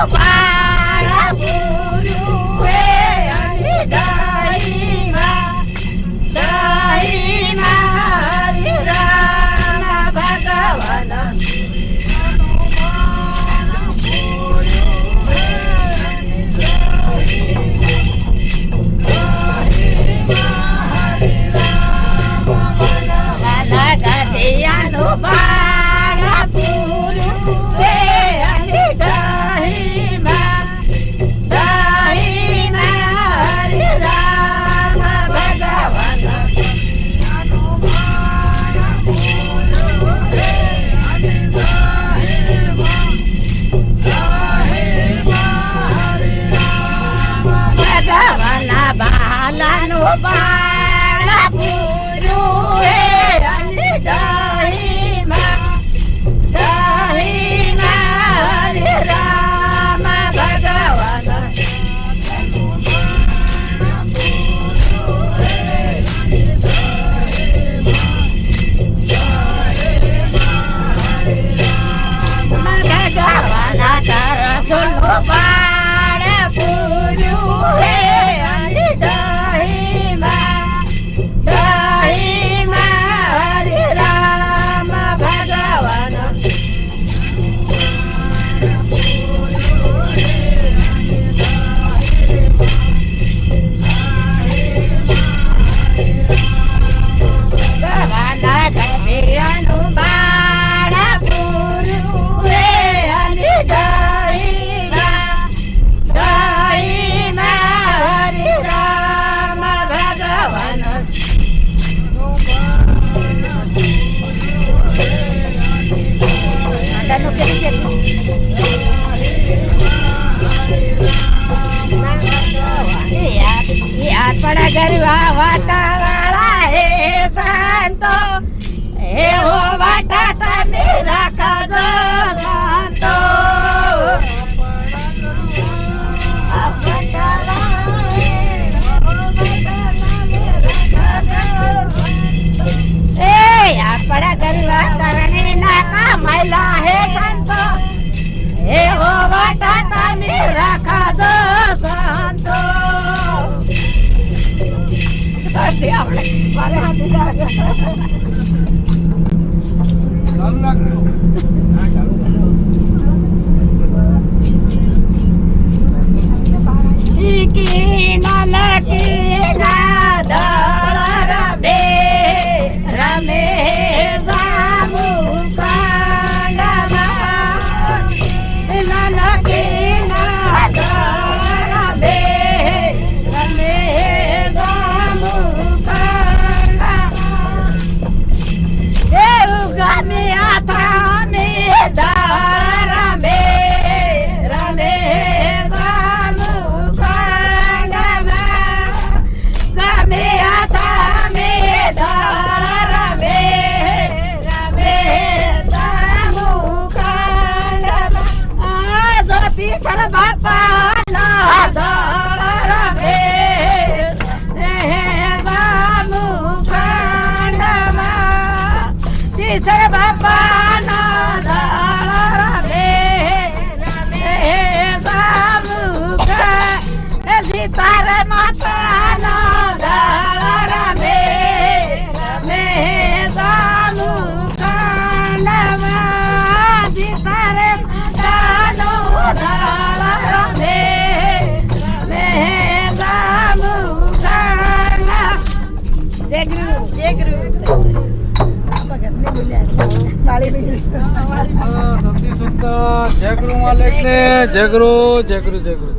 બાળા પૂરું હે અને દહીંમાં હરિ રામ ભગવાન બાળા પૂરું હે અને દહીંમાં હરિ રામ ભગવાન ભગવાના બાલાનું બાળા પૂરું હે અને દહીંમાં હરિ રામ ભગવાન ભગવાના તરફનું બાળા પૂરું હે અને દહીંમાં હરિ રામ ભગવાન ભગવાના દરિયાનું બાળા પૂરું હે અને દહીંમાં હરિ રામ ભગવાન આપણા ગરવા વાટા વાળા હે સંતો એવો વાટા તમે રાખજો સંતો આપણા ગરવા કરણે નાકા મહિલા હે સંતો એવો વાટા તમે રાખજો સંતો રમે બાબુ બાપા ના રમે બાબુ કાંડમાં શીતળ બાપા ના રમે બાબુ સીતાર માતા ના રમે બાબુ કાંડમાં સીતાર માતા નો જયગુરુ માલિક ને જયગુરુ જયગુરુ જયગુરુ